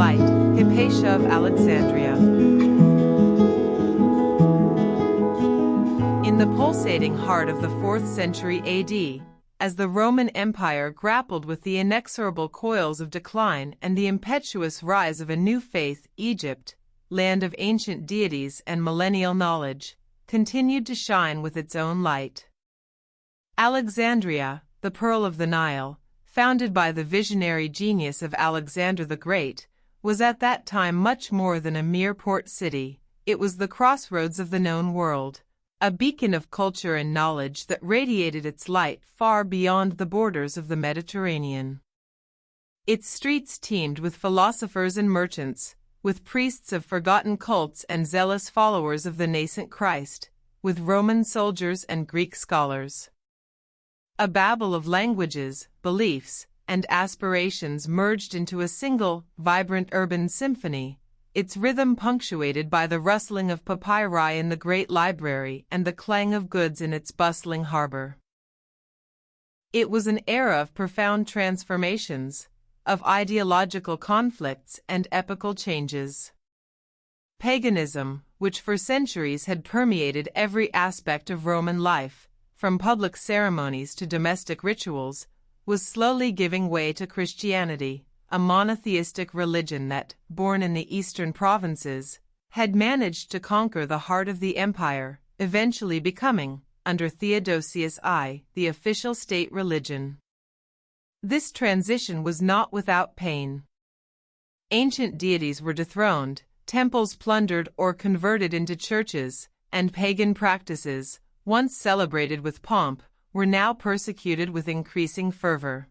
light, Hypatia of Alexandria. In the pulsating heart of the 4th century AD, as the Roman Empire grappled with the inexorable coils of decline and the impetuous rise of a new faith, Egypt, land of ancient deities and millennial knowledge, continued to shine with its own light. Alexandria, the pearl of the Nile, founded by the visionary genius of Alexander the Great, was at that time much more than a mere port city. It was the crossroads of the known world, a beacon of culture and knowledge that radiated its light far beyond the borders of the Mediterranean. Its streets teemed with philosophers and merchants, with priests of forgotten cults and zealous followers of the nascent Christ, with Roman soldiers and Greek scholars. A babel of languages, beliefs, and aspirations merged into a single, vibrant urban symphony, its rhythm punctuated by the rustling of papyri in the great library and the clang of goods in its bustling harbor. It was an era of profound transformations, of ideological conflicts and epochal changes. Paganism, which for centuries had permeated every aspect of Roman life, from public ceremonies to domestic rituals, was slowly giving way to Christianity, a monotheistic religion that, born in the eastern provinces, had managed to conquer the heart of the empire, eventually becoming, under Theodosius I, the official state religion. This transition was not without pain. Ancient deities were dethroned, temples plundered or converted into churches, and pagan practices, once celebrated with pomp, were now persecuted with increasing fervor.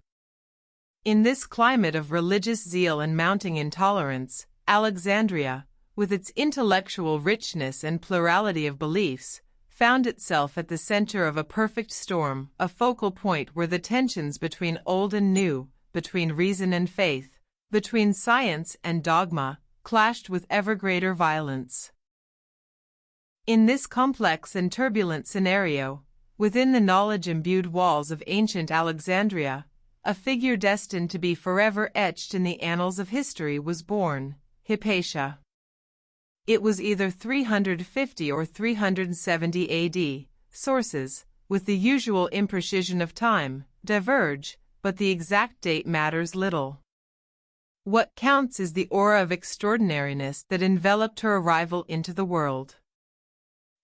In this climate of religious zeal and mounting intolerance, Alexandria, with its intellectual richness and plurality of beliefs, found itself at the center of a perfect storm, a focal point where the tensions between old and new, between reason and faith, between science and dogma, clashed with ever greater violence. In this complex and turbulent scenario, within the knowledge-imbued walls of ancient Alexandria, a figure destined to be forever etched in the annals of history was born, Hypatia. It was either 350 or 370 AD. Sources, with the usual imprecision of time, diverge, but the exact date matters little. What counts is the aura of extraordinariness that enveloped her arrival into the world.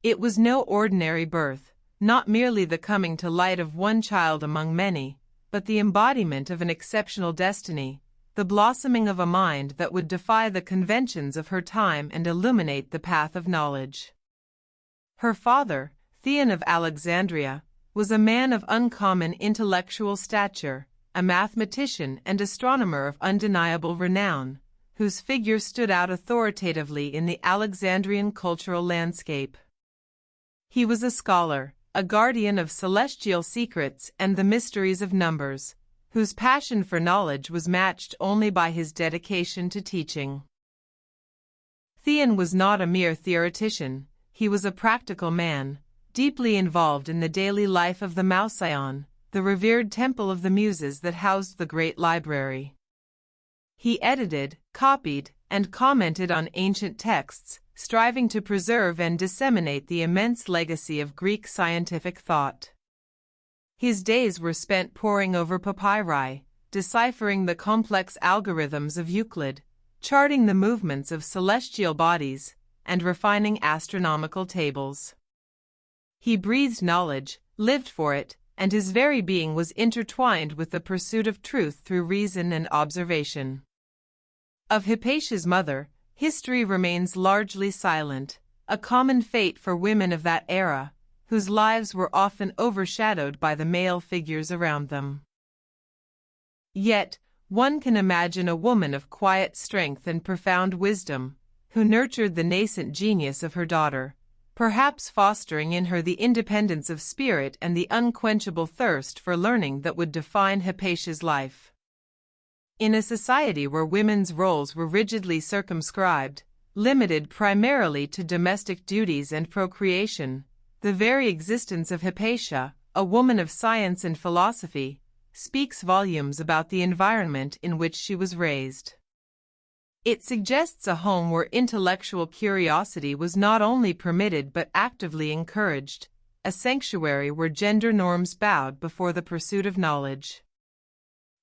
It was no ordinary birth, not merely the coming to light of one child among many, but the embodiment of an exceptional destiny, the blossoming of a mind that would defy the conventions of her time and illuminate the path of knowledge. Her father, Theon of Alexandria, was a man of uncommon intellectual stature, a mathematician and astronomer of undeniable renown, whose figure stood out authoritatively in the Alexandrian cultural landscape. He was a scholar, a guardian of celestial secrets and the mysteries of numbers, whose passion for knowledge was matched only by his dedication to teaching. Theon was not a mere theoretician, he was a practical man, deeply involved in the daily life of the Mouseion, the revered temple of the Muses that housed the great library. He edited, copied, and commented on ancient texts, striving to preserve and disseminate the immense legacy of Greek scientific thought. His days were spent poring over papyri, deciphering the complex algorithms of Euclid, charting the movements of celestial bodies, and refining astronomical tables. He breathed knowledge, lived for it, and his very being was intertwined with the pursuit of truth through reason and observation. Of Hypatia's mother, history remains largely silent, a common fate for women of that era, whose lives were often overshadowed by the male figures around them. Yet, one can imagine a woman of quiet strength and profound wisdom, who nurtured the nascent genius of her daughter, perhaps fostering in her the independence of spirit and the unquenchable thirst for learning that would define Hypatia's life. In a society where women's roles were rigidly circumscribed, limited primarily to domestic duties and procreation, the very existence of Hypatia, a woman of science and philosophy, speaks volumes about the environment in which she was raised. It suggests a home where intellectual curiosity was not only permitted but actively encouraged, a sanctuary where gender norms bowed before the pursuit of knowledge.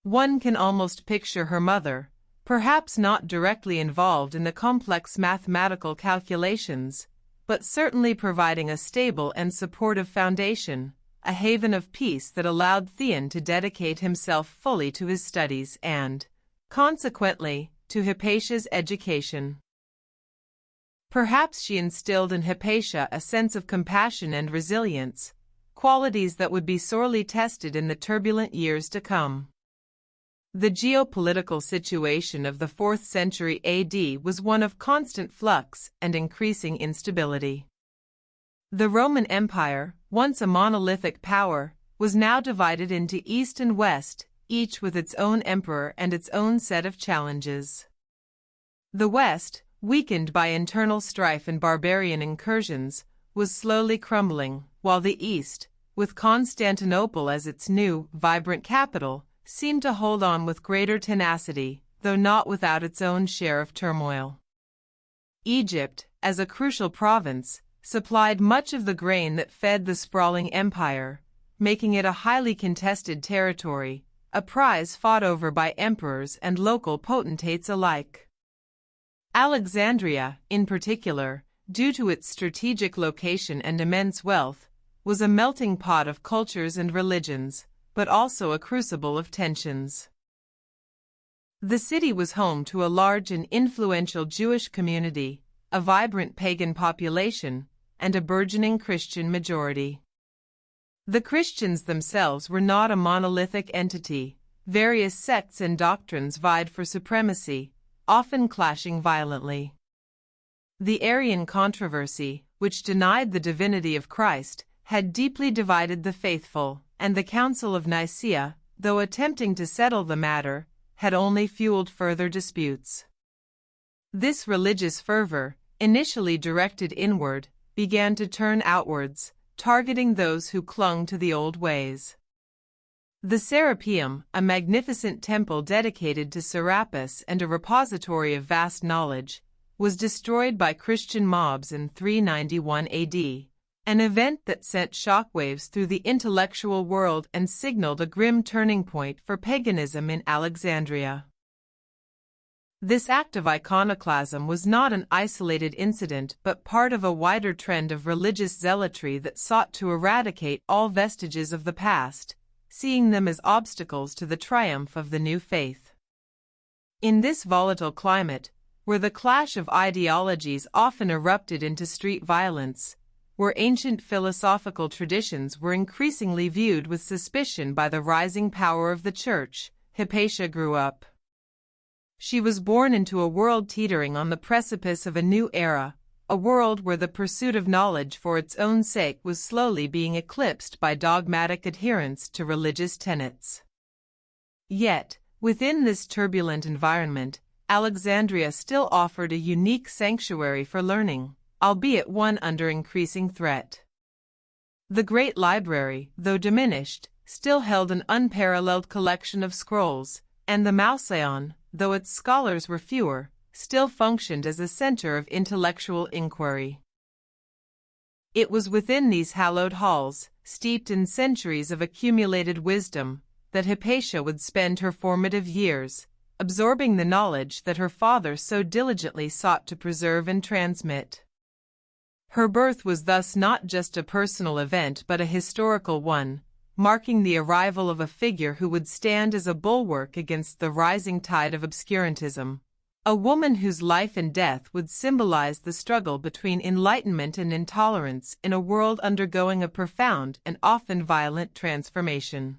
One can almost picture her mother, perhaps not directly involved in the complex mathematical calculations, but certainly providing a stable and supportive foundation, a haven of peace that allowed Theon to dedicate himself fully to his studies and, consequently, to Hypatia's education. Perhaps she instilled in Hypatia a sense of compassion and resilience, qualities that would be sorely tested in the turbulent years to come. The geopolitical situation of the 4th century AD was one of constant flux and increasing instability. The Roman Empire, once a monolithic power, was now divided into East and West, each with its own emperor and its own set of challenges. The West, weakened by internal strife and barbarian incursions, was slowly crumbling, while the East, with Constantinople as its new, vibrant capital, seemed to hold on with greater tenacity, though not without its own share of turmoil. Egypt, as a crucial province, supplied much of the grain that fed the sprawling empire, making it a highly contested territory, a prize fought over by emperors and local potentates alike. Alexandria, in particular, due to its strategic location and immense wealth, was a melting pot of cultures and religions, but also a crucible of tensions. The city was home to a large and influential Jewish community, a vibrant pagan population, and a burgeoning Christian majority. The Christians themselves were not a monolithic entity. Various sects and doctrines vied for supremacy, often clashing violently. The Arian controversy, which denied the divinity of Christ, had deeply divided the faithful, and the Council of Nicaea, though attempting to settle the matter, had only fueled further disputes. This religious fervor, initially directed inward, began to turn outwards, targeting those who clung to the old ways. The Serapeum, a magnificent temple dedicated to Serapis and a repository of vast knowledge, was destroyed by Christian mobs in 391 AD, an event that sent shockwaves through the intellectual world and signaled a grim turning point for paganism in Alexandria. This act of iconoclasm was not an isolated incident but part of a wider trend of religious zealotry that sought to eradicate all vestiges of the past, seeing them as obstacles to the triumph of the new faith. In this volatile climate, where the clash of ideologies often erupted into street violence, where ancient philosophical traditions were increasingly viewed with suspicion by the rising power of the Church, Hypatia grew up. She was born into a world teetering on the precipice of a new era, a world where the pursuit of knowledge for its own sake was slowly being eclipsed by dogmatic adherence to religious tenets. Yet, within this turbulent environment, Alexandria still offered a unique sanctuary for learning, albeit one under increasing threat. The Great Library, though diminished, still held an unparalleled collection of scrolls, and the Mauseion, though its scholars were fewer, still functioned as a center of intellectual inquiry. It was within these hallowed halls, steeped in centuries of accumulated wisdom, that Hypatia would spend her formative years, absorbing the knowledge that her father so diligently sought to preserve and transmit. Her birth was thus not just a personal event but a historical one, marking the arrival of a figure who would stand as a bulwark against the rising tide of obscurantism, a woman whose life and death would symbolize the struggle between enlightenment and intolerance in a world undergoing a profound and often violent transformation.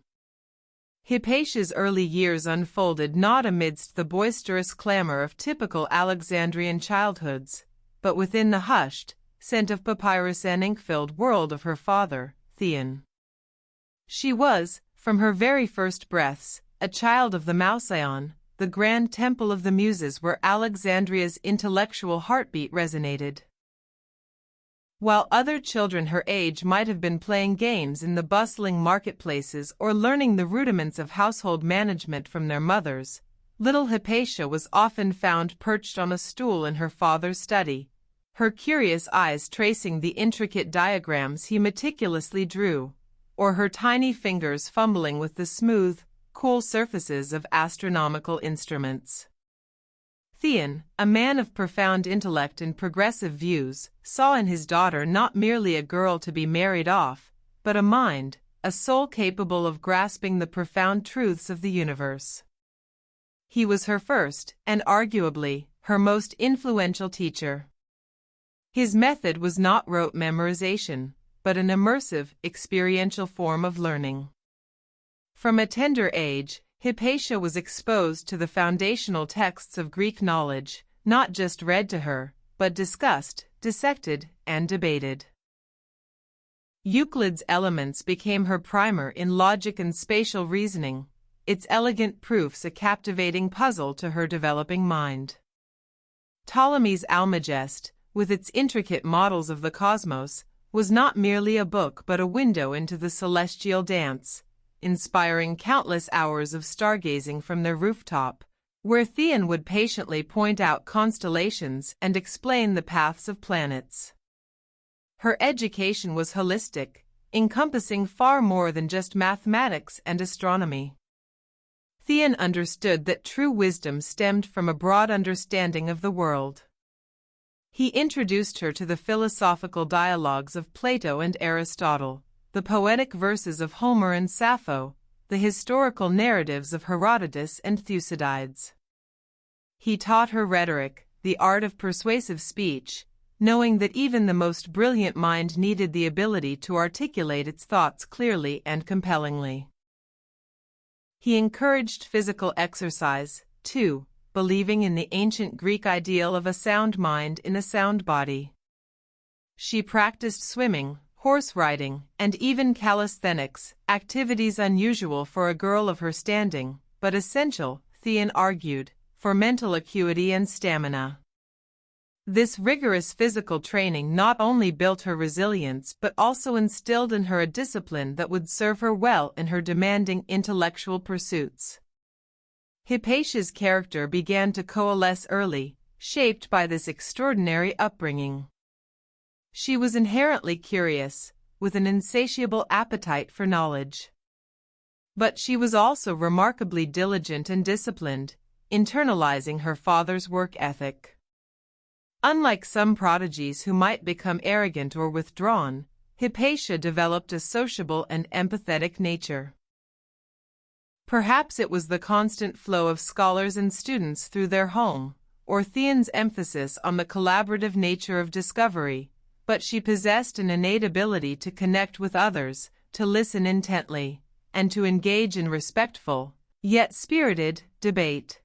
Hypatia's early years unfolded not amidst the boisterous clamor of typical Alexandrian childhoods, but within the hushed, scent of papyrus and ink-filled world of her father, Theon. She was, from her very first breaths, a child of the Mauseion, the grand temple of the Muses where Alexandria's intellectual heartbeat resonated. While other children her age might have been playing games in the bustling marketplaces or learning the rudiments of household management from their mothers, Little Hypatia was often found perched on a stool in her father's study, her curious eyes tracing the intricate diagrams he meticulously drew, or her tiny fingers fumbling with the smooth, cool surfaces of astronomical instruments. Theon, a man of profound intellect and progressive views, saw in his daughter not merely a girl to be married off, but a mind, a soul capable of grasping the profound truths of the universe. He was her first, and arguably, her most influential teacher. His method was not rote memorization, but an immersive, experiential form of learning. From a tender age, Hypatia was exposed to the foundational texts of Greek knowledge, not just read to her, but discussed, dissected, and debated. Euclid's Elements became her primer in logic and spatial reasoning, its elegant proofs a captivating puzzle to her developing mind. Ptolemy's Almagest, with its intricate models of the cosmos, was not merely a book but a window into the celestial dance, inspiring countless hours of stargazing from their rooftop, where Theon would patiently point out constellations and explain the paths of planets. Her education was holistic, encompassing far more than just mathematics and astronomy. Theon understood that true wisdom stemmed from a broad understanding of the world. He introduced her to the philosophical dialogues of Plato and Aristotle, the poetic verses of Homer and Sappho, the historical narratives of Herodotus and Thucydides. He taught her rhetoric, the art of persuasive speech, knowing that even the most brilliant mind needed the ability to articulate its thoughts clearly and compellingly. He encouraged physical exercise, too, believing in the ancient Greek ideal of a sound mind in a sound body. She practiced swimming, horse riding, and even calisthenics, activities unusual for a girl of her standing, but essential, Theon argued, for mental acuity and stamina. This rigorous physical training not only built her resilience but also instilled in her a discipline that would serve her well in her demanding intellectual pursuits. Hypatia's character began to coalesce early, shaped by this extraordinary upbringing. She was inherently curious, with an insatiable appetite for knowledge. But she was also remarkably diligent and disciplined, internalizing her father's work ethic. Unlike some prodigies who might become arrogant or withdrawn, Hypatia developed a sociable and empathetic nature. Perhaps it was the constant flow of scholars and students through their home, or Theon's emphasis on the collaborative nature of discovery, but she possessed an innate ability to connect with others, to listen intently, and to engage in respectful, yet spirited, debate.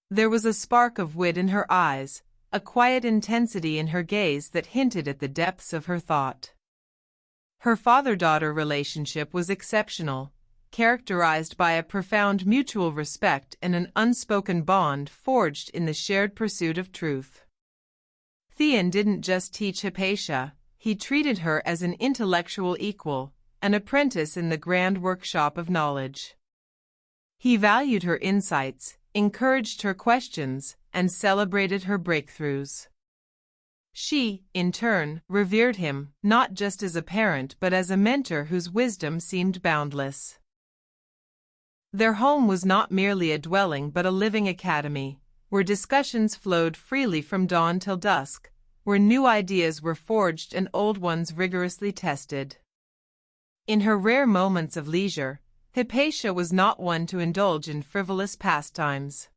There was a spark of wit in her eyes, a quiet intensity in her gaze that hinted at the depths of her thought. Her father-daughter relationship was exceptional, characterized by a profound mutual respect and an unspoken bond forged in the shared pursuit of truth. Theon didn't just teach Hypatia, he treated her as an intellectual equal, an apprentice in the grand workshop of knowledge. He valued her insights, encouraged her questions, and celebrated her breakthroughs. She, in turn, revered him, not just as a parent but as a mentor whose wisdom seemed boundless. Their home was not merely a dwelling but a living academy, where discussions flowed freely from dawn till dusk, where new ideas were forged and old ones rigorously tested. In her rare moments of leisure, Hypatia was not one to indulge in frivolous pastimes.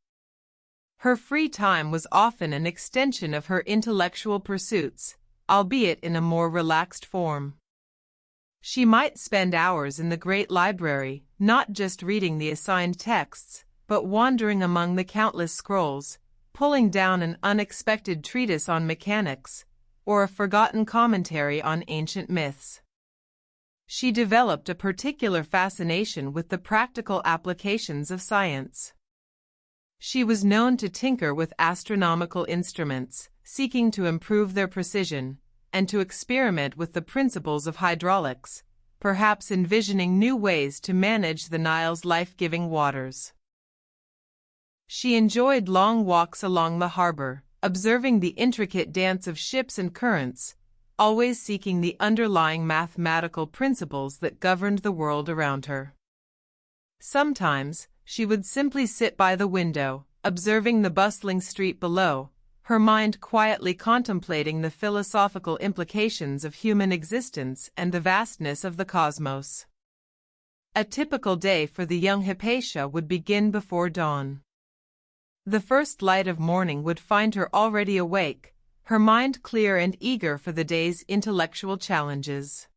Her free time was often an extension of her intellectual pursuits, albeit in a more relaxed form. She might spend hours in the great library, not just reading the assigned texts, but wandering among the countless scrolls, pulling down an unexpected treatise on mechanics, or a forgotten commentary on ancient myths. She developed a particular fascination with the practical applications of science. She was known to tinker with astronomical instruments, seeking to improve their precision, and to experiment with the principles of hydraulics, perhaps envisioning new ways to manage the Nile's life-giving waters. She enjoyed long walks along the harbor, observing the intricate dance of ships and currents, always seeking the underlying mathematical principles that governed the world around her. Sometimes, she would simply sit by the window, observing the bustling street below, her mind quietly contemplating the philosophical implications of human existence and the vastness of the cosmos. A typical day for the young Hypatia would begin before dawn. The first light of morning would find her already awake, her mind clear and eager for the day's intellectual challenges.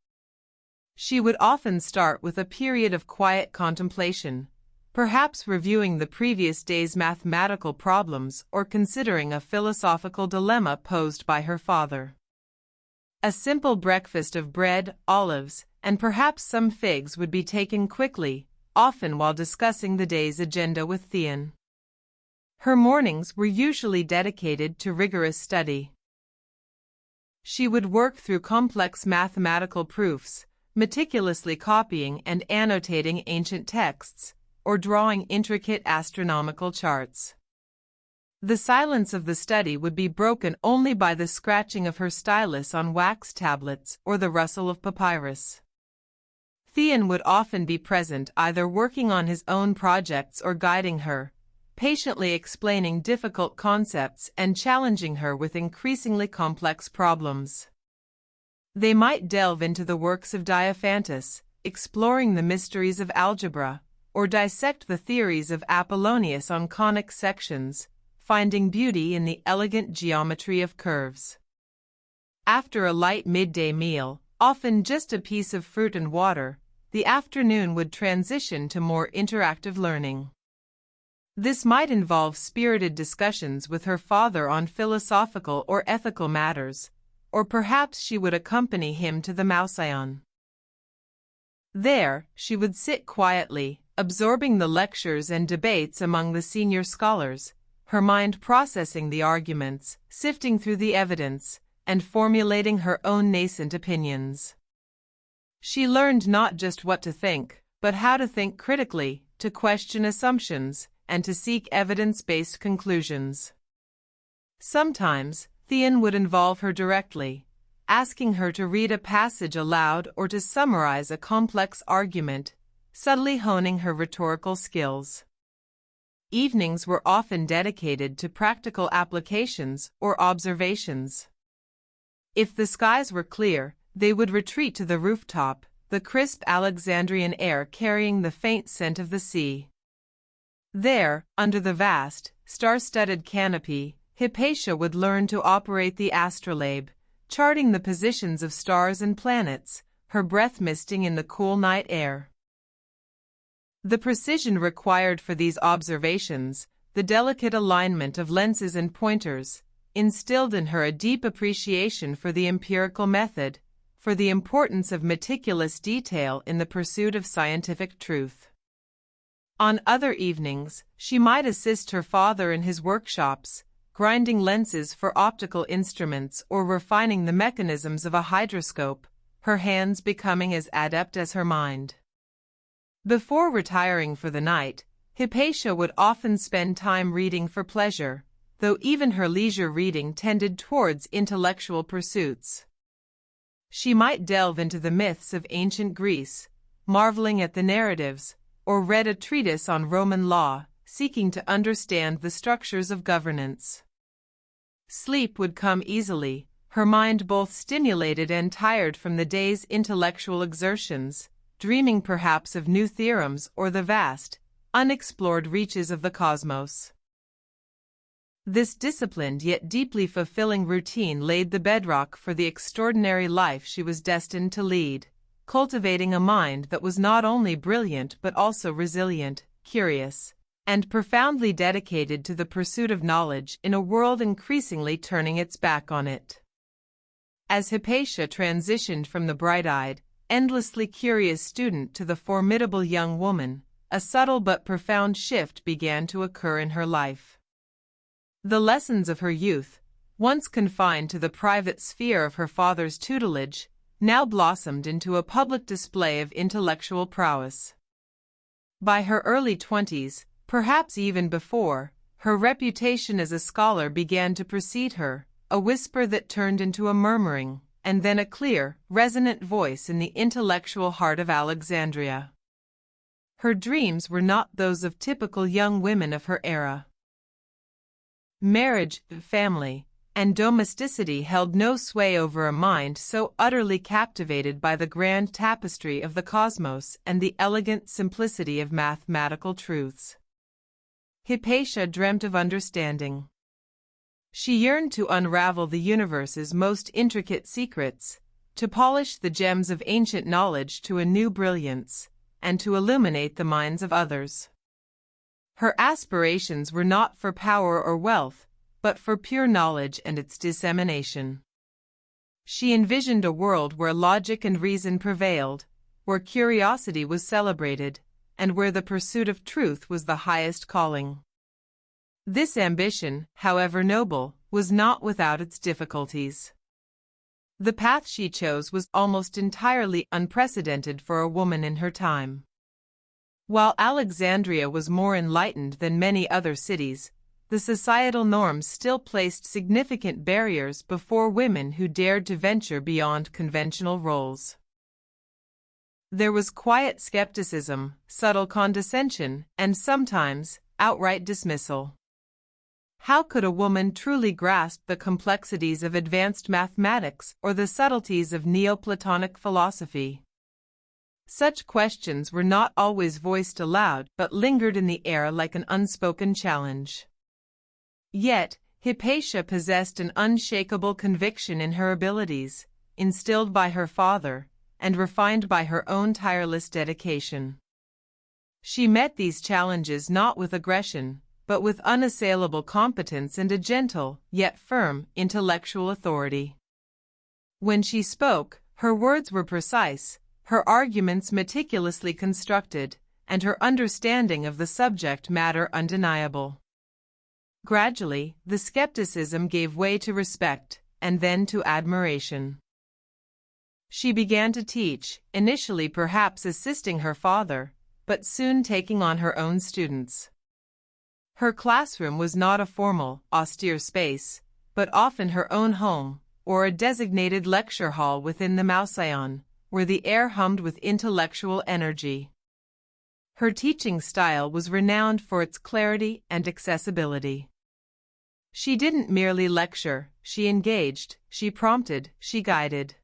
She would often start with a period of quiet contemplation, perhaps reviewing the previous day's mathematical problems or considering a philosophical dilemma posed by her father. A simple breakfast of bread, olives, and perhaps some figs would be taken quickly, often while discussing the day's agenda with Theon. Her mornings were usually dedicated to rigorous study. She would work through complex mathematical proofs, meticulously copying and annotating ancient texts, or drawing intricate astronomical charts. The silence of the study would be broken only by the scratching of her stylus on wax tablets or the rustle of papyrus. Theon would often be present, either working on his own projects or guiding her, patiently explaining difficult concepts and challenging her with increasingly complex problems. They might delve into the works of Diophantus, exploring the mysteries of algebra, or dissect the theories of Apollonius on conic sections, finding beauty in the elegant geometry of curves. After a light midday meal, often just a piece of fruit and water, the afternoon would transition to more interactive learning. This might involve spirited discussions with her father on philosophical or ethical matters, or perhaps she would accompany him to the Mouseion. There, she would sit quietly, absorbing the lectures and debates among the senior scholars, her mind processing the arguments, sifting through the evidence, and formulating her own nascent opinions. She learned not just what to think, but how to think critically, to question assumptions, and to seek evidence-based conclusions. Sometimes, Theon would involve her directly, asking her to read a passage aloud or to summarize a complex argument, subtly honing her rhetorical skills. Evenings were often dedicated to practical applications or observations. If the skies were clear, they would retreat to the rooftop, the crisp Alexandrian air carrying the faint scent of the sea. There, under the vast, star-studded canopy, Hypatia would learn to operate the astrolabe, charting the positions of stars and planets, her breath misting in the cool night air. The precision required for these observations, the delicate alignment of lenses and pointers, instilled in her a deep appreciation for the empirical method, for the importance of meticulous detail in the pursuit of scientific truth. On other evenings, she might assist her father in his workshops, grinding lenses for optical instruments or refining the mechanisms of a hydroscope, her hands becoming as adept as her mind. Before retiring for the night, Hypatia would often spend time reading for pleasure, though even her leisure reading tended towards intellectual pursuits. She might delve into the myths of ancient Greece, marveling at the narratives, or read a treatise on Roman law, seeking to understand the structures of governance. Sleep would come easily, her mind both stimulated and tired from the day's intellectual exertions, dreaming perhaps of new theorems or the vast, unexplored reaches of the cosmos. This disciplined yet deeply fulfilling routine laid the bedrock for the extraordinary life she was destined to lead, cultivating a mind that was not only brilliant but also resilient, curious, and profoundly dedicated to the pursuit of knowledge in a world increasingly turning its back on it. As Hypatia transitioned from the bright-eyed, endlessly curious student to the formidable young woman, a subtle but profound shift began to occur in her life. The lessons of her youth, once confined to the private sphere of her father's tutelage, now blossomed into a public display of intellectual prowess. By her early 20s, perhaps even before, Her reputation as a scholar began to precede her, a whisper that turned into a murmuring, and then a clear, resonant voice in the intellectual heart of Alexandria. Her dreams were not those of typical young women of her era. Marriage, family, and domesticity held no sway over a mind so utterly captivated by the grand tapestry of the cosmos and the elegant simplicity of mathematical truths. Hypatia dreamt of understanding. She yearned to unravel the universe's most intricate secrets, to polish the gems of ancient knowledge to a new brilliance, and to illuminate the minds of others. Her aspirations were not for power or wealth, but for pure knowledge and its dissemination. She envisioned a world where logic and reason prevailed, where curiosity was celebrated, and where the pursuit of truth was the highest calling. This ambition, however noble, was not without its difficulties. The path she chose was almost entirely unprecedented for a woman in her time. While Alexandria was more enlightened than many other cities, the societal norms still placed significant barriers before women who dared to venture beyond conventional roles. There was quiet skepticism, subtle condescension, and sometimes outright dismissal. How could a woman truly grasp the complexities of advanced mathematics or the subtleties of Neoplatonic philosophy? Such questions were not always voiced aloud but lingered in the air like an unspoken challenge. Yet, Hypatia possessed an unshakable conviction in her abilities, instilled by her father, and refined by her own tireless dedication. She met these challenges not with aggression, but with unassailable competence and a gentle, yet firm, intellectual authority. When she spoke, her words were precise, her arguments meticulously constructed, and her understanding of the subject matter undeniable. Gradually, the skepticism gave way to respect, and then to admiration. She began to teach, initially perhaps assisting her father, but soon taking on her own students. Her classroom was not a formal, austere space, but often her own home, or a designated lecture hall within the Mauseion, where the air hummed with intellectual energy. Her teaching style was renowned for its clarity and accessibility. She didn't merely lecture, she engaged, she prompted, she guided.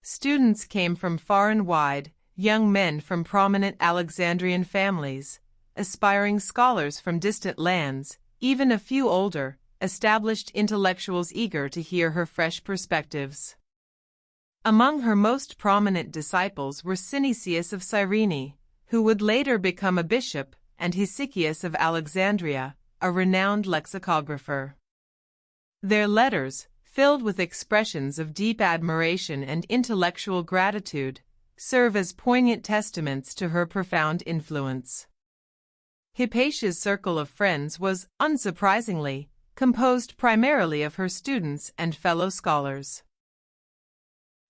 Students came from far and wide, young men from prominent Alexandrian families, aspiring scholars from distant lands, even a few older, established intellectuals eager to hear her fresh perspectives. Among her most prominent disciples were Synesius of Cyrene, who would later become a bishop, and Hesychius of Alexandria, a renowned lexicographer. Their letters, filled with expressions of deep admiration and intellectual gratitude, serve as poignant testaments to her profound influence. Hypatia's circle of friends was, unsurprisingly, composed primarily of her students and fellow scholars.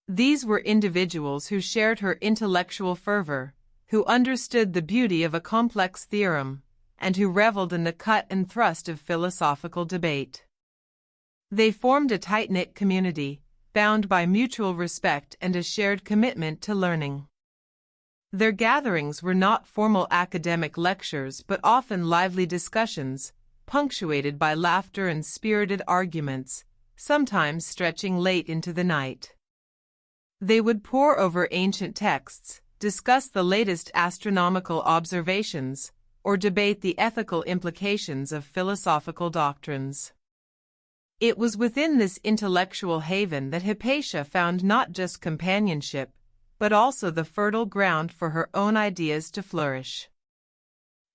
These were individuals who shared her intellectual fervor, who understood the beauty of a complex theorem, and who reveled in the cut and thrust of philosophical debate. They formed a tight-knit community, bound by mutual respect and a shared commitment to learning. Their gatherings were not formal academic lectures but often lively discussions, punctuated by laughter and spirited arguments, sometimes stretching late into the night. They would pore over ancient texts, discuss the latest astronomical observations, or debate the ethical implications of philosophical doctrines. It was within this intellectual haven that Hypatia found not just companionship, but also the fertile ground for her own ideas to flourish.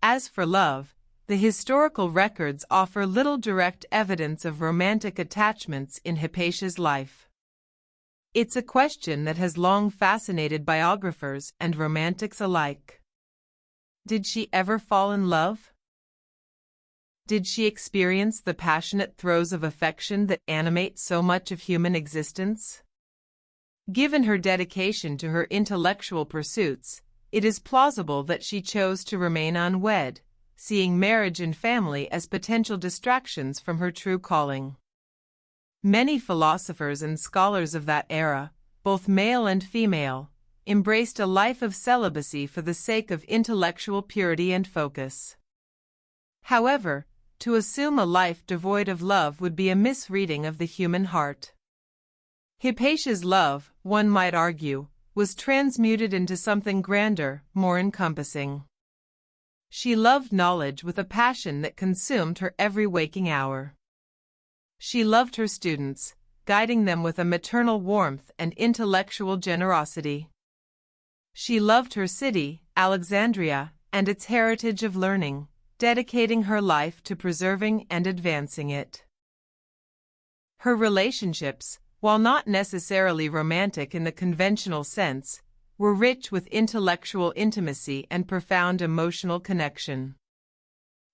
As for love, the historical records offer little direct evidence of romantic attachments in Hypatia's life. It's a question that has long fascinated biographers and romantics alike. Did she ever fall in love? Did she experience the passionate throes of affection that animate so much of human existence? Given her dedication to her intellectual pursuits, it is plausible that she chose to remain unwed, seeing marriage and family as potential distractions from her true calling. Many philosophers and scholars of that era, both male and female, embraced a life of celibacy for the sake of intellectual purity and focus. However, to assume a life devoid of love would be a misreading of the human heart. Hypatia's love, one might argue, was transmuted into something grander, more encompassing. She loved knowledge with a passion that consumed her every waking hour. She loved her students, guiding them with a maternal warmth and intellectual generosity. She loved her city, Alexandria, and its heritage of learning, dedicating her life to preserving and advancing it. Her relationships, while not necessarily romantic in the conventional sense, were rich with intellectual intimacy and profound emotional connection.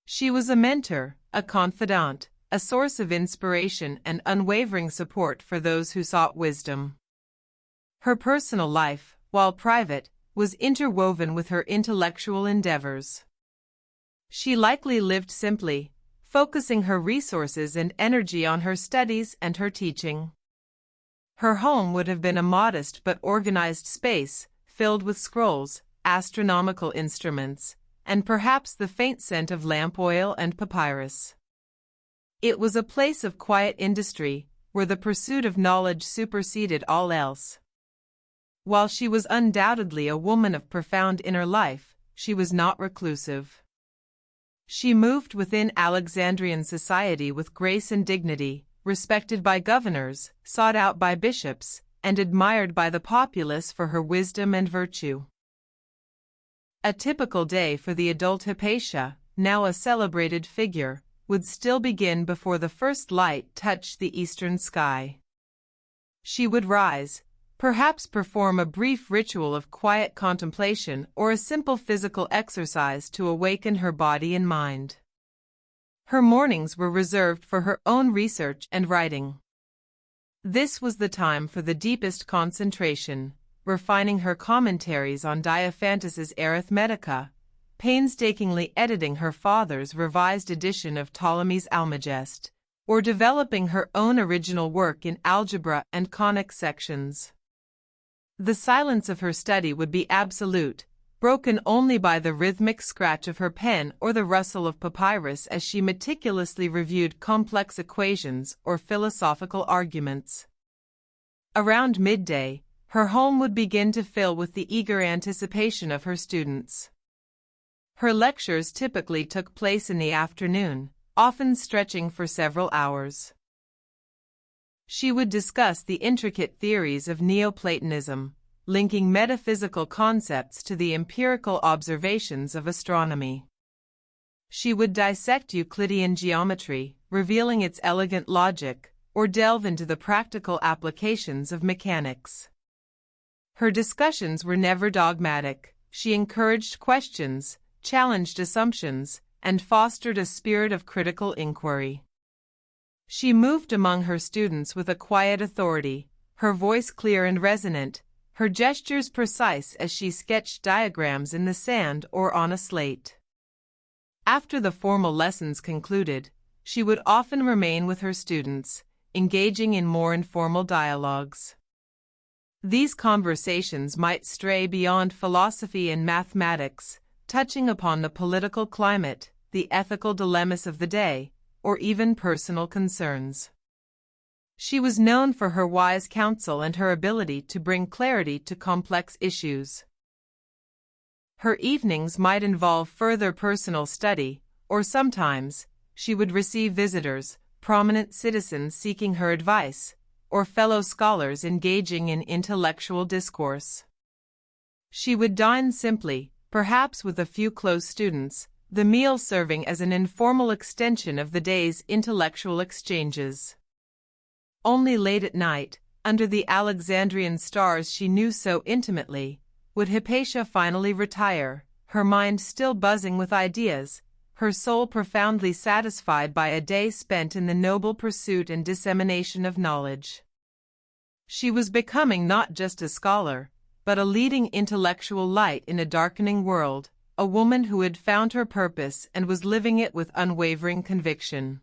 She was a mentor, a confidant, a source of inspiration and unwavering support for those who sought wisdom. Her personal life, while private, was interwoven with her intellectual endeavors. She likely lived simply, focusing her resources and energy on her studies and her teaching. Her home would have been a modest but organized space, filled with scrolls, astronomical instruments, and perhaps the faint scent of lamp oil and papyrus. It was a place of quiet industry, where the pursuit of knowledge superseded all else. While she was undoubtedly a woman of profound inner life, she was not reclusive. She moved within Alexandrian society with grace and dignity, respected by governors, sought out by bishops, and admired by the populace for her wisdom and virtue. A typical day for the adult Hypatia, now a celebrated figure, would still begin before the first light touched the eastern sky. She would rise, perhaps perform a brief ritual of quiet contemplation or a simple physical exercise to awaken her body and mind. Her mornings were reserved for her own research and writing. This was the time for the deepest concentration, refining her commentaries on Diophantus's Arithmetica, painstakingly editing her father's revised edition of Ptolemy's Almagest, or developing her own original work in algebra and conic sections. The silence of her study would be absolute, broken only by the rhythmic scratch of her pen or the rustle of papyrus as she meticulously reviewed complex equations or philosophical arguments. Around midday, her home would begin to fill with the eager anticipation of her students. Her lectures typically took place in the afternoon, often stretching for several hours. She would discuss the intricate theories of Neoplatonism, linking metaphysical concepts to the empirical observations of astronomy. She would dissect Euclidean geometry, revealing its elegant logic, or delve into the practical applications of mechanics. Her discussions were never dogmatic. She encouraged questions, challenged assumptions, and fostered a spirit of critical inquiry. She moved among her students with a quiet authority, her voice clear and resonant, her gestures precise as she sketched diagrams in the sand or on a slate. After the formal lessons concluded, she would often remain with her students, engaging in more informal dialogues. These conversations might stray beyond philosophy and mathematics, touching upon the political climate, the ethical dilemmas of the day, or even personal concerns. She was known for her wise counsel and her ability to bring clarity to complex issues. Her evenings might involve further personal study, or sometimes, she would receive visitors, prominent citizens seeking her advice, or fellow scholars engaging in intellectual discourse. She would dine simply, perhaps with a few close students, the meal serving as an informal extension of the day's intellectual exchanges. Only late at night, under the Alexandrian stars she knew so intimately, would Hypatia finally retire, her mind still buzzing with ideas, her soul profoundly satisfied by a day spent in the noble pursuit and dissemination of knowledge. She was becoming not just a scholar, but a leading intellectual light in a darkening world, a woman who had found her purpose and was living it with unwavering conviction.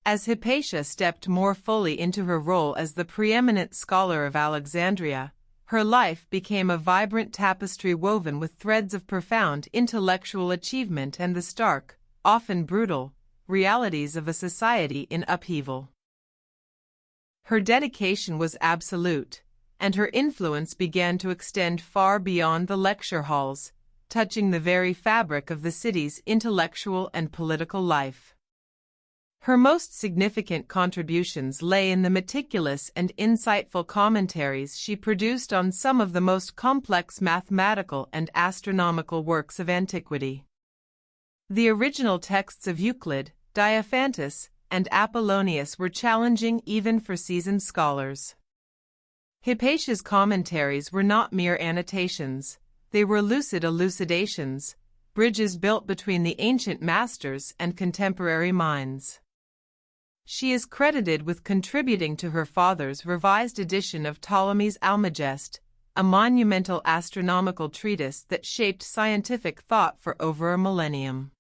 As Hypatia stepped more fully into her role as the preeminent scholar of Alexandria, her life became a vibrant tapestry woven with threads of profound intellectual achievement and the stark, often brutal, realities of a society in upheaval. Her dedication was absolute, and her influence began to extend far beyond the lecture halls, touching the very fabric of the city's intellectual and political life. Her most significant contributions lay in the meticulous and insightful commentaries she produced on some of the most complex mathematical and astronomical works of antiquity. The original texts of Euclid, Diophantus, and Apollonius were challenging even for seasoned scholars. Hypatia's commentaries were not mere annotations, they were lucid elucidations, bridges built between the ancient masters and contemporary minds. She is credited with contributing to her father's revised edition of Ptolemy's Almagest, a monumental astronomical treatise that shaped scientific thought for over a millennium.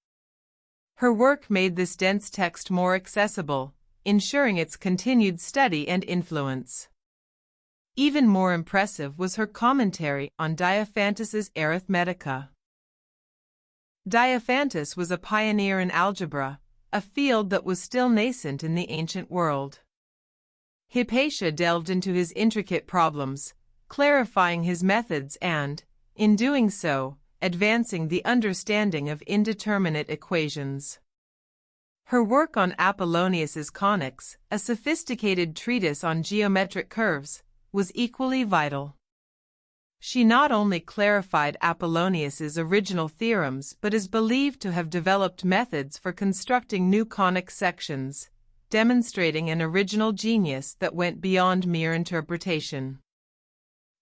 Her work made this dense text more accessible, ensuring its continued study and influence. Even more impressive was her commentary on Diophantus's Arithmetica. Diophantus was a pioneer in algebra, a field that was still nascent in the ancient world. Hypatia delved into his intricate problems, clarifying his methods and, in doing so, advancing the understanding of indeterminate equations. Her work on Apollonius's conics, a sophisticated treatise on geometric curves, was equally vital. She not only clarified Apollonius's original theorems but is believed to have developed methods for constructing new conic sections, demonstrating an original genius that went beyond mere interpretation.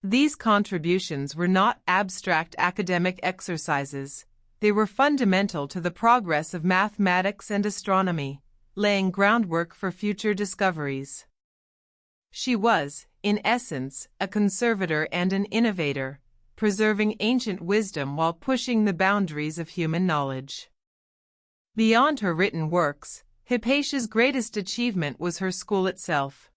These contributions were not abstract academic exercises, they were fundamental to the progress of mathematics and astronomy, laying groundwork for future discoveries. She was, in essence, a conservator and an innovator, preserving ancient wisdom while pushing the boundaries of human knowledge. Beyond her written works, Hypatia's greatest achievement was her school itself.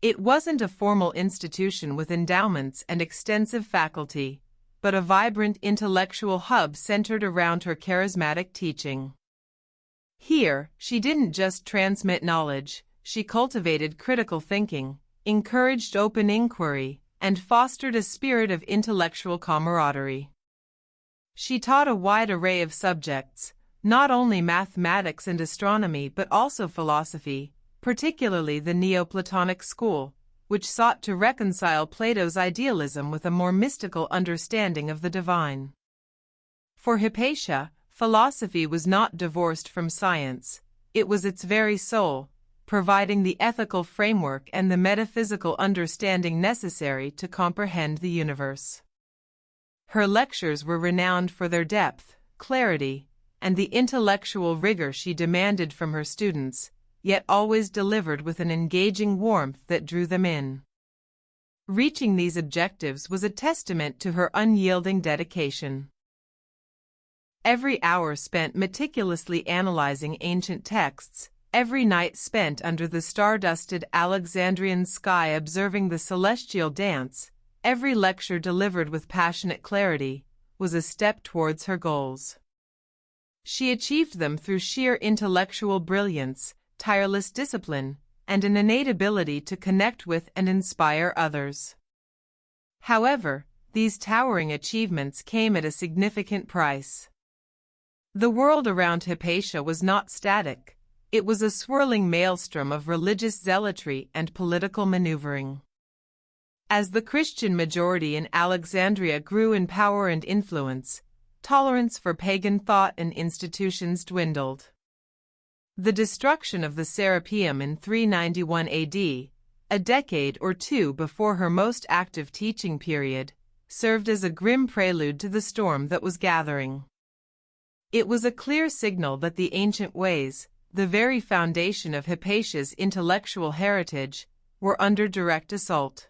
It wasn't a formal institution with endowments and extensive faculty, but a vibrant intellectual hub centered around her charismatic teaching. Here, she didn't just transmit knowledge, she cultivated critical thinking, encouraged open inquiry, and fostered a spirit of intellectual camaraderie. She taught a wide array of subjects, not only mathematics and astronomy but also philosophy, particularly the Neoplatonic school, which sought to reconcile Plato's idealism with a more mystical understanding of the divine. For Hypatia, philosophy was not divorced from science, it was its very soul, providing the ethical framework and the metaphysical understanding necessary to comprehend the universe. Her lectures were renowned for their depth, clarity, and the intellectual rigor she demanded from her students, yet always delivered with an engaging warmth that drew them in. Reaching these objectives was a testament to her unyielding dedication. Every hour spent meticulously analyzing ancient texts, every night spent under the star-dusted Alexandrian sky observing the celestial dance, every lecture delivered with passionate clarity, was a step towards her goals. She achieved them through sheer intellectual brilliance, tireless discipline, and an innate ability to connect with and inspire others. However, these towering achievements came at a significant price. The world around Hypatia was not static. It was a swirling maelstrom of religious zealotry and political maneuvering. As the Christian majority in Alexandria grew in power and influence, tolerance for pagan thought and institutions dwindled. The destruction of the Serapeum in 391 AD, a decade or two before her most active teaching period, served as a grim prelude to the storm that was gathering. It was a clear signal that the ancient ways, the very foundation of Hypatia's intellectual heritage, were under direct assault.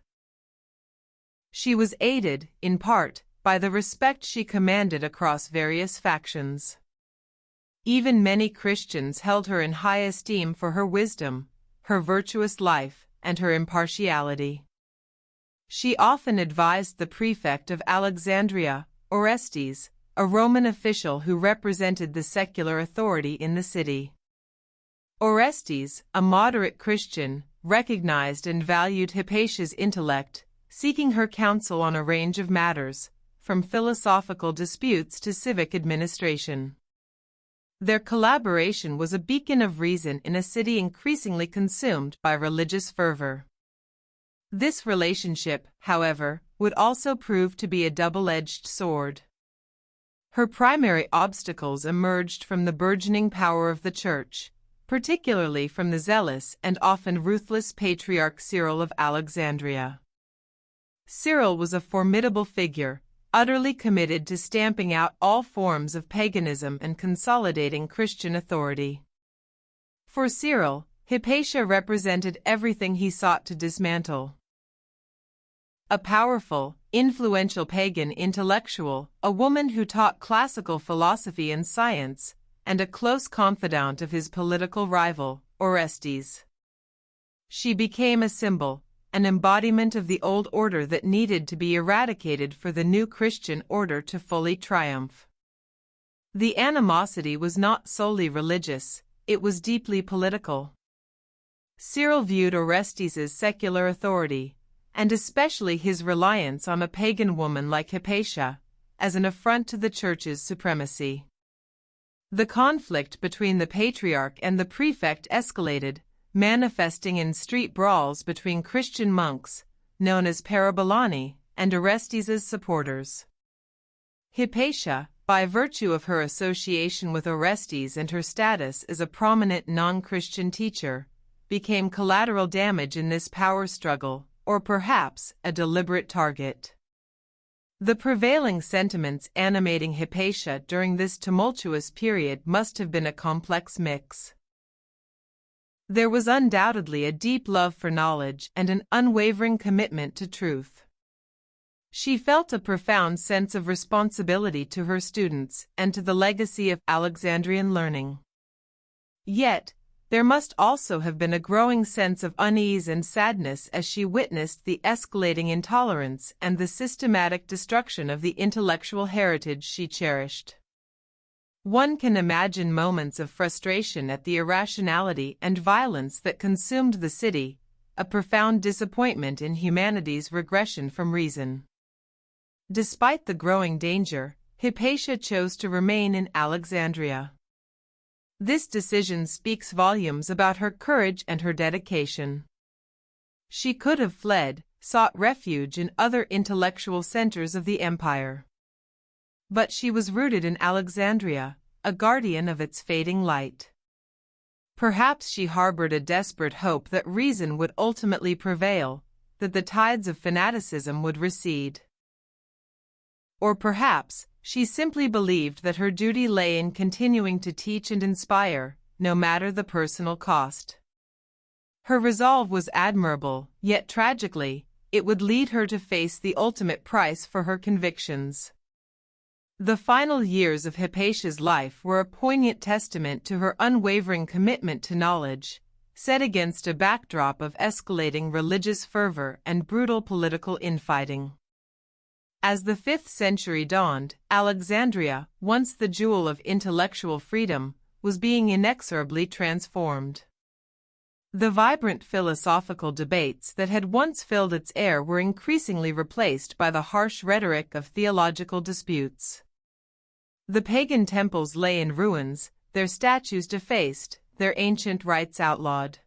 She was aided, in part, by the respect she commanded across various factions. Even many Christians held her in high esteem for her wisdom, her virtuous life, and her impartiality. She often advised the prefect of Alexandria, Orestes, a Roman official who represented the secular authority in the city. Orestes, a moderate Christian, recognized and valued Hypatia's intellect, seeking her counsel on a range of matters, from philosophical disputes to civic administration. Their collaboration was a beacon of reason in a city increasingly consumed by religious fervor. This relationship, however, would also prove to be a double-edged sword. Her primary obstacles emerged from the burgeoning power of the Church, particularly from the zealous and often ruthless Patriarch Cyril of Alexandria. Cyril was a formidable figure, utterly committed to stamping out all forms of paganism and consolidating Christian authority. For Cyril, Hypatia represented everything he sought to dismantle. A powerful, influential pagan intellectual, a woman who taught classical philosophy and science, and a close confidant of his political rival, Orestes. She became a symbol, an embodiment of the old order that needed to be eradicated for the new Christian order to fully triumph. The animosity was not solely religious, it was deeply political. Cyril viewed Orestes' secular authority, and especially his reliance on a pagan woman like Hypatia, as an affront to the Church's supremacy. The conflict between the Patriarch and the Prefect escalated, manifesting in street brawls between Christian monks, known as parabolani, and Orestes' supporters. Hypatia, by virtue of her association with Orestes and her status as a prominent non-Christian teacher, became collateral damage in this power struggle, or perhaps a deliberate target. The prevailing sentiments animating Hypatia during this tumultuous period must have been a complex mix. There was undoubtedly a deep love for knowledge and an unwavering commitment to truth. She felt a profound sense of responsibility to her students and to the legacy of Alexandrian learning. Yet, there must also have been a growing sense of unease and sadness as she witnessed the escalating intolerance and the systematic destruction of the intellectual heritage she cherished. One can imagine moments of frustration at the irrationality and violence that consumed the city, a profound disappointment in humanity's regression from reason. Despite the growing danger, Hypatia chose to remain in Alexandria. This decision speaks volumes about her courage and her dedication. She could have fled, sought refuge in other intellectual centers of the empire. But she was rooted in Alexandria, a guardian of its fading light. Perhaps she harbored a desperate hope that reason would ultimately prevail, that the tides of fanaticism would recede. Or perhaps, she simply believed that her duty lay in continuing to teach and inspire, no matter the personal cost. Her resolve was admirable, yet tragically, it would lead her to face the ultimate price for her convictions. The final years of Hypatia's life were a poignant testament to her unwavering commitment to knowledge, set against a backdrop of escalating religious fervor and brutal political infighting. As the 5th century dawned, Alexandria, once the jewel of intellectual freedom, was being inexorably transformed. The vibrant philosophical debates that had once filled its air were increasingly replaced by the harsh rhetoric of theological disputes. The pagan temples lay in ruins, their statues defaced, their ancient rites outlawed.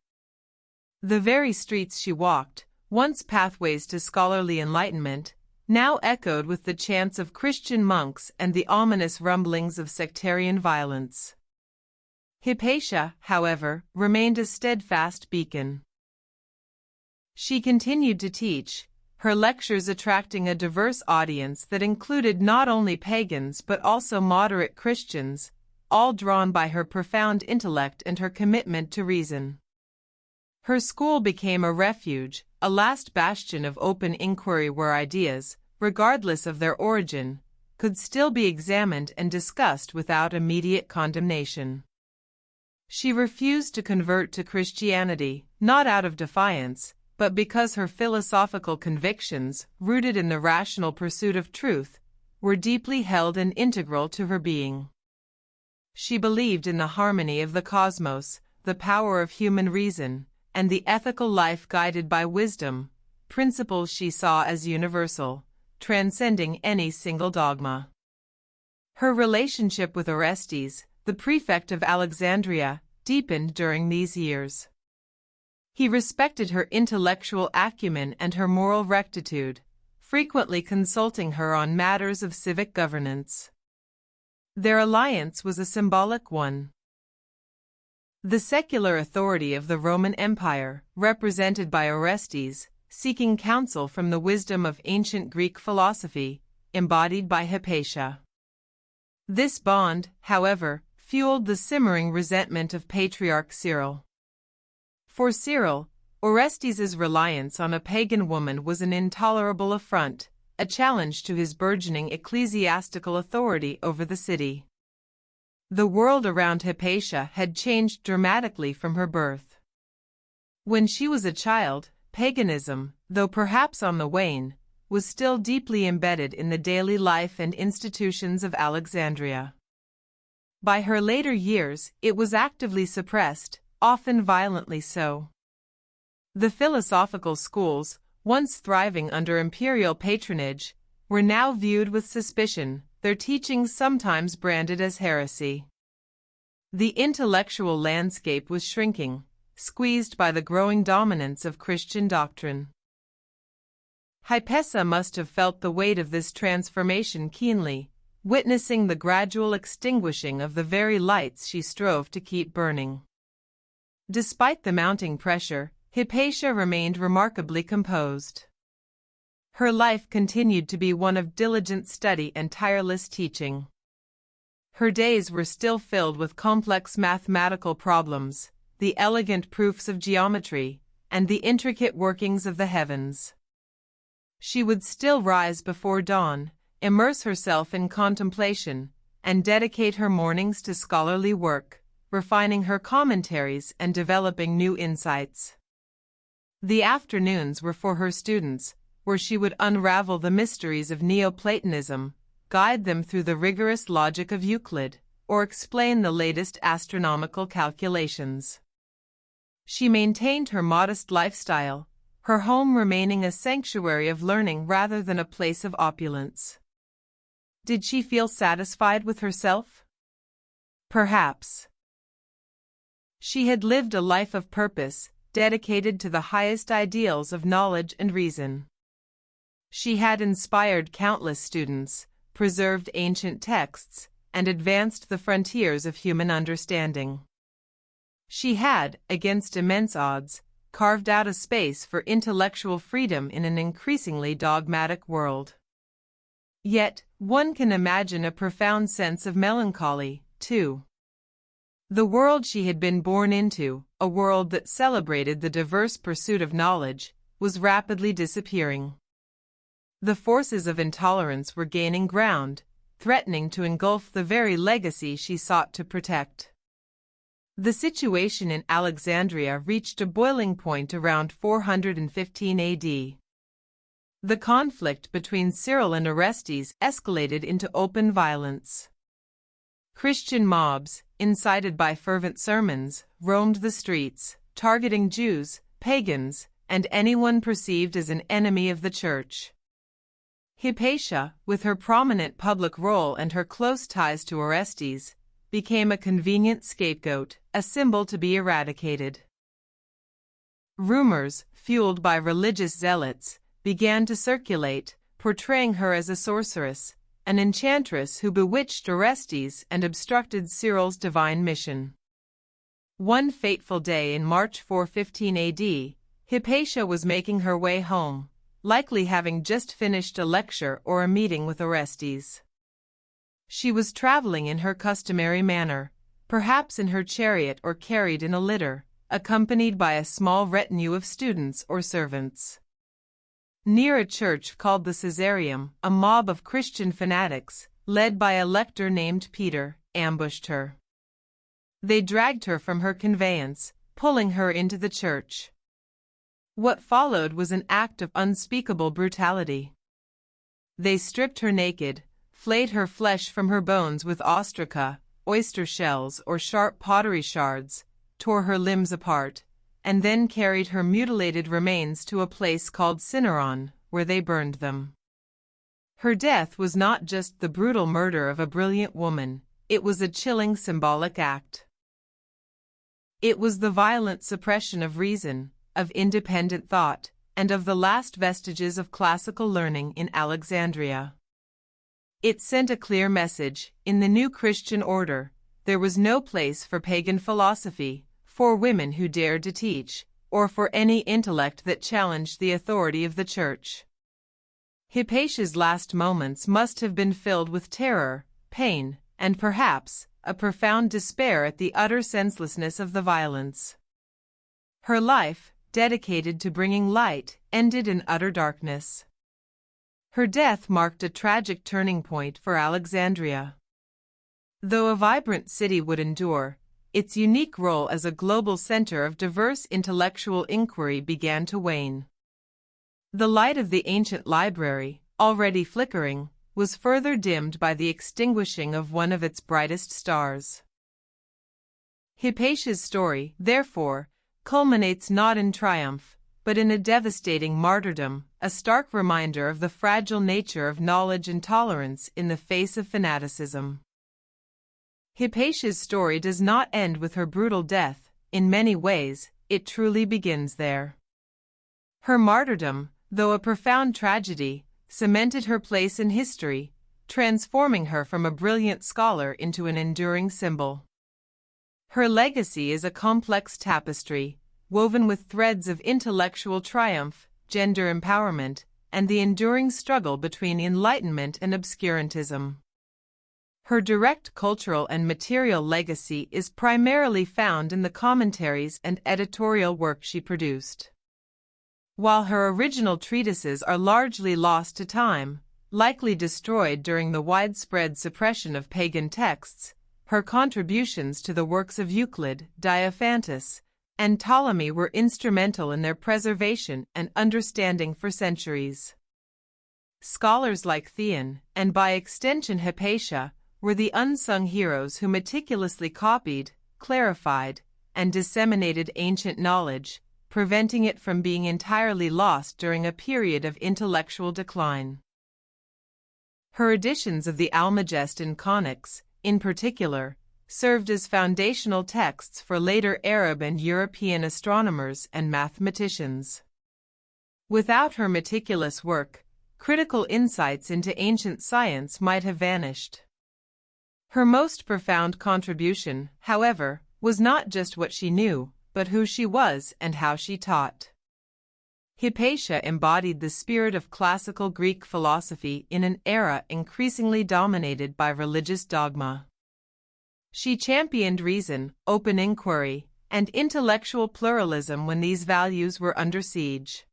The very streets she walked, once pathways to scholarly enlightenment, now echoed with the chants of Christian monks and the ominous rumblings of sectarian violence. Hypatia, however, remained a steadfast beacon. She continued to teach, her lectures attracting a diverse audience that included not only pagans but also moderate Christians, all drawn by her profound intellect and her commitment to reason. Her school became a refuge, a last bastion of open inquiry where ideas, regardless of their origin, could still be examined and discussed without immediate condemnation. She refused to convert to Christianity, not out of defiance, but because her philosophical convictions, rooted in the rational pursuit of truth, were deeply held and integral to her being. She believed in the harmony of the cosmos, the power of human reason, and the ethical life guided by wisdom, principles she saw as universal, transcending any single dogma. Her relationship with Orestes, the prefect of Alexandria, deepened during these years. He respected her intellectual acumen and her moral rectitude, frequently consulting her on matters of civic governance. Their alliance was a symbolic one. The secular authority of the Roman Empire, represented by Orestes, seeking counsel from the wisdom of ancient Greek philosophy, embodied by Hypatia. This bond, however, fueled the simmering resentment of Patriarch Cyril. For Cyril, Orestes' reliance on a pagan woman was an intolerable affront, a challenge to his burgeoning ecclesiastical authority over the city. The world around Hypatia had changed dramatically from her birth. When she was a child, paganism, though perhaps on the wane, was still deeply embedded in the daily life and institutions of Alexandria. By her later years, it was actively suppressed, often violently so. The philosophical schools, once thriving under imperial patronage, were now viewed with suspicion, their teachings sometimes branded as heresy. The intellectual landscape was shrinking, squeezed by the growing dominance of Christian doctrine. Hypatia must have felt the weight of this transformation keenly, witnessing the gradual extinguishing of the very lights she strove to keep burning. Despite the mounting pressure, Hypatia remained remarkably composed. Her life continued to be one of diligent study and tireless teaching. Her days were still filled with complex mathematical problems, the elegant proofs of geometry, and the intricate workings of the heavens. She would still rise before dawn, immerse herself in contemplation, and dedicate her mornings to scholarly work, refining her commentaries and developing new insights. The afternoons were for her students, where she would unravel the mysteries of Neoplatonism, guide them through the rigorous logic of Euclid, or explain the latest astronomical calculations. She maintained her modest lifestyle, her home remaining a sanctuary of learning rather than a place of opulence. Did she feel satisfied with herself? Perhaps. She had lived a life of purpose, dedicated to the highest ideals of knowledge and reason. She had inspired countless students, preserved ancient texts, and advanced the frontiers of human understanding. She had, against immense odds, carved out a space for intellectual freedom in an increasingly dogmatic world. Yet, one can imagine a profound sense of melancholy, too. The world she had been born into, a world that celebrated the diverse pursuit of knowledge, was rapidly disappearing. The forces of intolerance were gaining ground, threatening to engulf the very legacy she sought to protect. The situation in Alexandria reached a boiling point around 415 AD. The conflict between Cyril and Orestes escalated into open violence. Christian mobs, incited by fervent sermons, roamed the streets, targeting Jews, pagans, and anyone perceived as an enemy of the Church. Hypatia, with her prominent public role and her close ties to Orestes, became a convenient scapegoat, a symbol to be eradicated. Rumors, fueled by religious zealots, began to circulate, portraying her as a sorceress, an enchantress who bewitched Orestes and obstructed Cyril's divine mission. One fateful day in March 415 AD, Hypatia was making her way home, likely having just finished a lecture or a meeting with Orestes. She was traveling in her customary manner, perhaps in her chariot or carried in a litter, accompanied by a small retinue of students or servants. Near a church called the Caesareum, a mob of Christian fanatics, led by a lector named Peter, ambushed her. They dragged her from her conveyance, pulling her into the church. What followed was an act of unspeakable brutality. They stripped her naked, flayed her flesh from her bones with ostraca, oyster shells or sharp pottery shards, tore her limbs apart, and then carried her mutilated remains to a place called Cinnaron, where they burned them. Her death was not just the brutal murder of a brilliant woman, it was a chilling symbolic act. It was the violent suppression of reason, of independent thought, and of the last vestiges of classical learning in Alexandria. It sent a clear message: in the new Christian order, there was no place for pagan philosophy, for women who dared to teach, or for any intellect that challenged the authority of the Church. Hypatia's last moments must have been filled with terror, pain, and perhaps a profound despair at the utter senselessness of the violence. Her life, dedicated to bringing light, ended in utter darkness. Her death marked a tragic turning point for Alexandria. Though a vibrant city would endure, its unique role as a global center of diverse intellectual inquiry began to wane. The light of the ancient library, already flickering, was further dimmed by the extinguishing of one of its brightest stars. Hypatia's story, therefore, culminates not in triumph, but in a devastating martyrdom, a stark reminder of the fragile nature of knowledge and tolerance in the face of fanaticism. Hypatia's story does not end with her brutal death. In many ways, it truly begins there. Her martyrdom, though a profound tragedy, cemented her place in history, transforming her from a brilliant scholar into an enduring symbol. Her legacy is a complex tapestry, woven with threads of intellectual triumph, gender empowerment, and the enduring struggle between enlightenment and obscurantism. Her direct cultural and material legacy is primarily found in the commentaries and editorial work she produced. While her original treatises are largely lost to time, likely destroyed during the widespread suppression of pagan texts, her contributions to the works of Euclid, Diophantus, and Ptolemy were instrumental in their preservation and understanding for centuries. Scholars like Theon, and by extension Hypatia, were the unsung heroes who meticulously copied, clarified, and disseminated ancient knowledge, preventing it from being entirely lost during a period of intellectual decline. Her editions of the Almagest and Conics, in particular, served as foundational texts for later Arab and European astronomers and mathematicians. Without her meticulous work, critical insights into ancient science might have vanished. Her most profound contribution, however, was not just what she knew, but who she was and how she taught. Hypatia embodied the spirit of classical Greek philosophy in an era increasingly dominated by religious dogma. She championed reason, open inquiry, and intellectual pluralism when these values were under siege.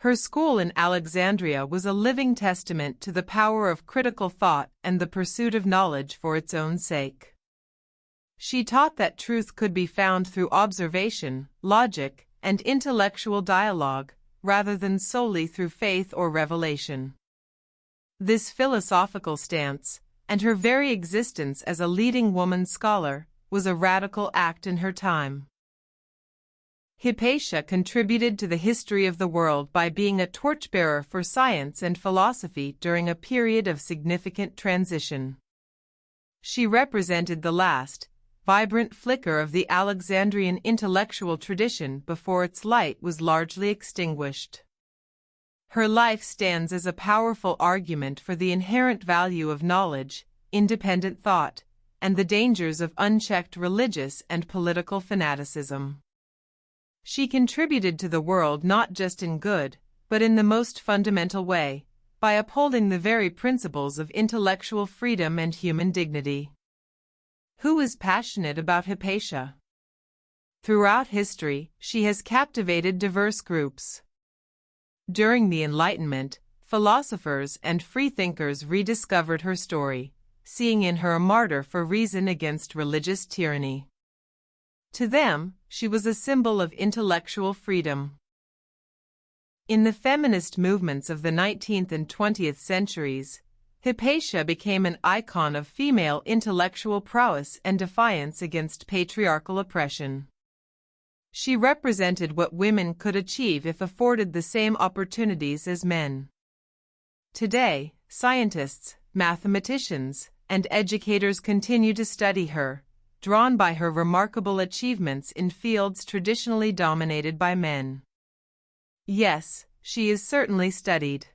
Her school in Alexandria was a living testament to the power of critical thought and the pursuit of knowledge for its own sake. She taught that truth could be found through observation, logic, and intellectual dialogue, rather than solely through faith or revelation. This philosophical stance, and her very existence as a leading woman scholar, was a radical act in her time. Hypatia contributed to the history of the world by being a torchbearer for science and philosophy during a period of significant transition. She represented the last, vibrant flicker of the Alexandrian intellectual tradition before its light was largely extinguished. Her life stands as a powerful argument for the inherent value of knowledge, independent thought, and the dangers of unchecked religious and political fanaticism. She contributed to the world not just in good, but in the most fundamental way, by upholding the very principles of intellectual freedom and human dignity. Who is passionate about Hypatia? Throughout history, she has captivated diverse groups. During the Enlightenment, philosophers and freethinkers rediscovered her story, seeing in her a martyr for reason against religious tyranny. To them, she was a symbol of intellectual freedom. In the feminist movements of the 19th and 20th centuries, Hypatia became an icon of female intellectual prowess and defiance against patriarchal oppression. She represented what women could achieve if afforded the same opportunities as men. Today, scientists, mathematicians, and educators continue to study her, drawn by her remarkable achievements in fields traditionally dominated by men. Yes, she is certainly studied.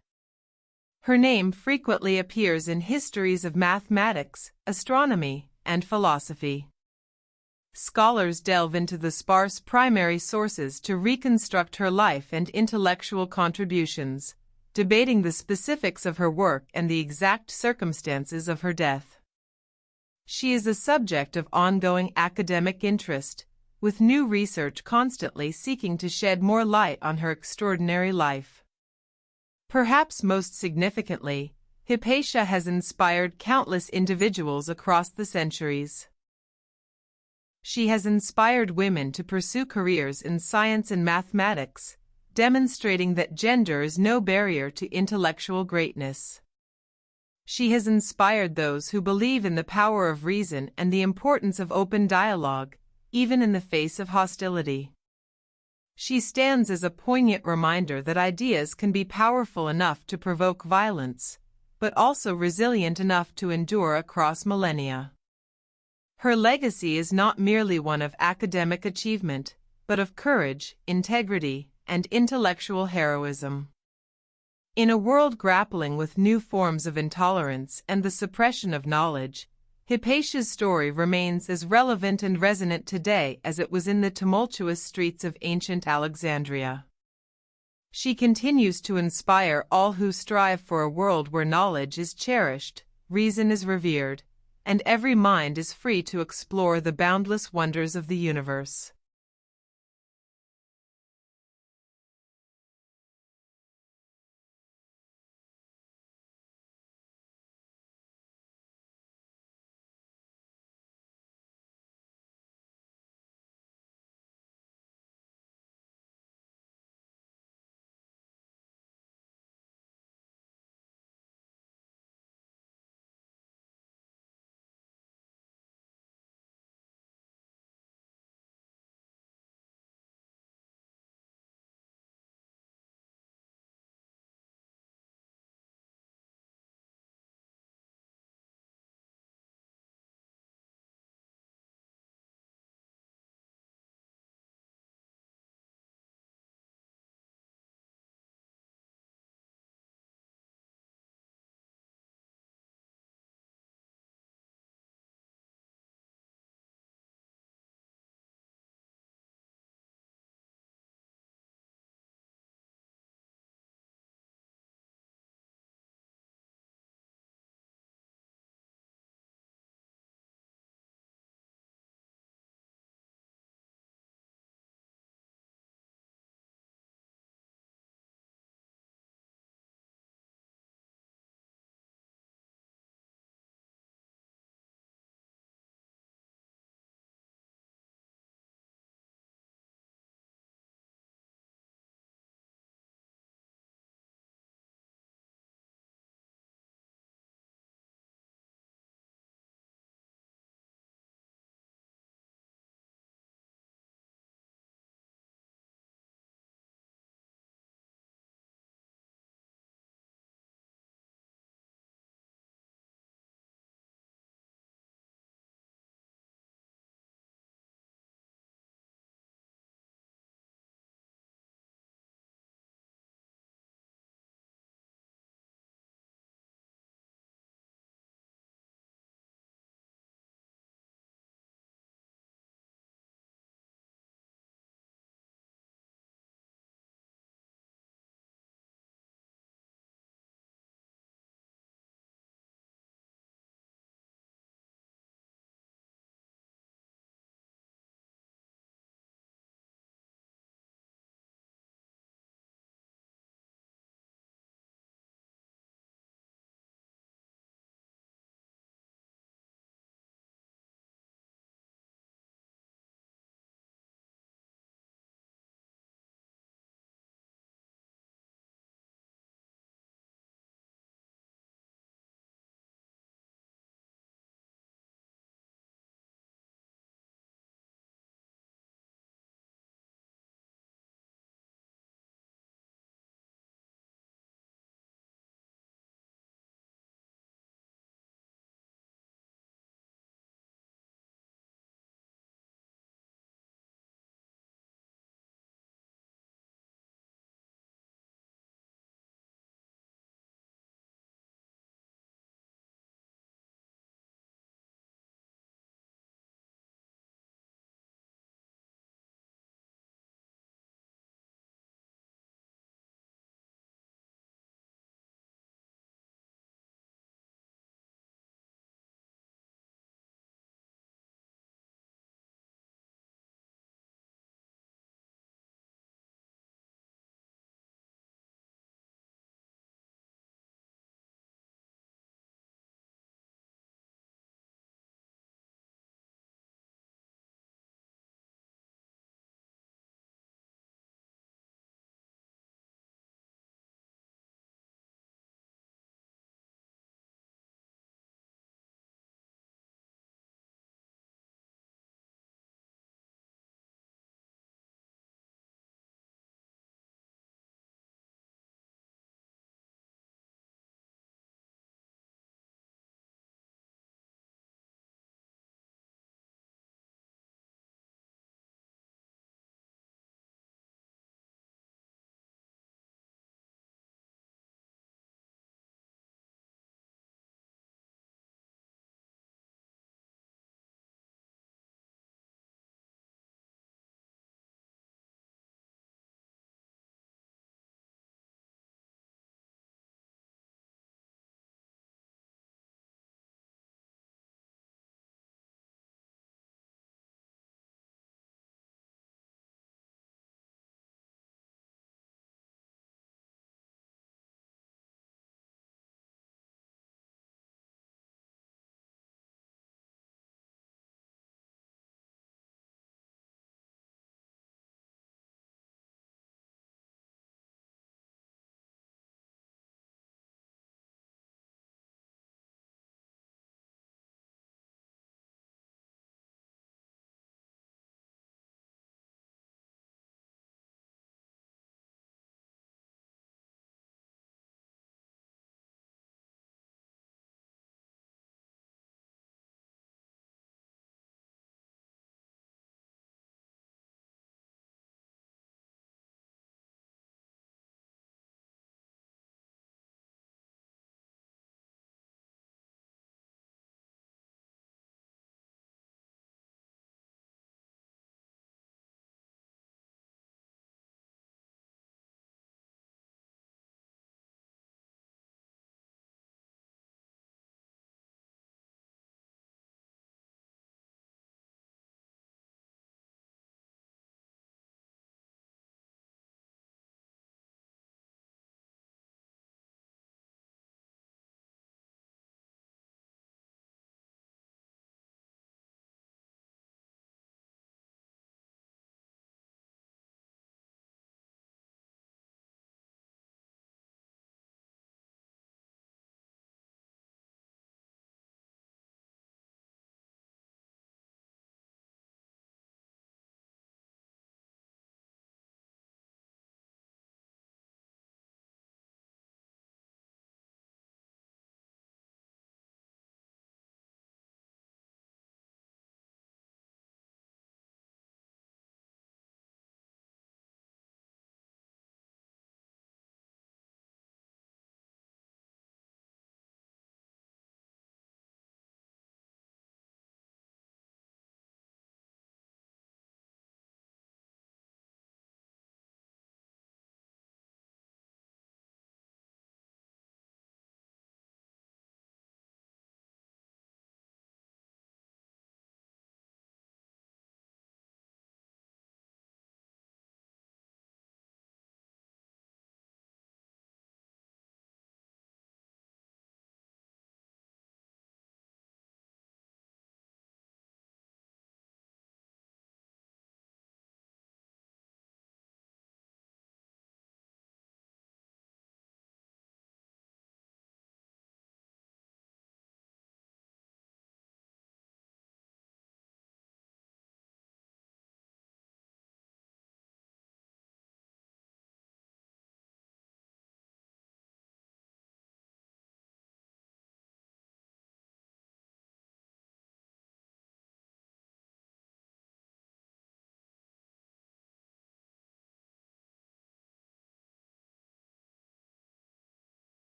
Her name frequently appears in histories of mathematics, astronomy, and philosophy. Scholars delve into the sparse primary sources to reconstruct her life and intellectual contributions, debating the specifics of her work and the exact circumstances of her death. She is a subject of ongoing academic interest, with new research constantly seeking to shed more light on her extraordinary life. Perhaps most significantly, Hypatia has inspired countless individuals across the centuries. She has inspired women to pursue careers in science and mathematics, demonstrating that gender is no barrier to intellectual greatness. She has inspired those who believe in the power of reason and the importance of open dialogue, even in the face of hostility. She stands as a poignant reminder that ideas can be powerful enough to provoke violence, but also resilient enough to endure across millennia. Her legacy is not merely one of academic achievement, but of courage, integrity, and intellectual heroism. In a world grappling with new forms of intolerance and the suppression of knowledge, Hypatia's story remains as relevant and resonant today as it was in the tumultuous streets of ancient Alexandria. She continues to inspire all who strive for a world where knowledge is cherished, reason is revered, and every mind is free to explore the boundless wonders of the universe.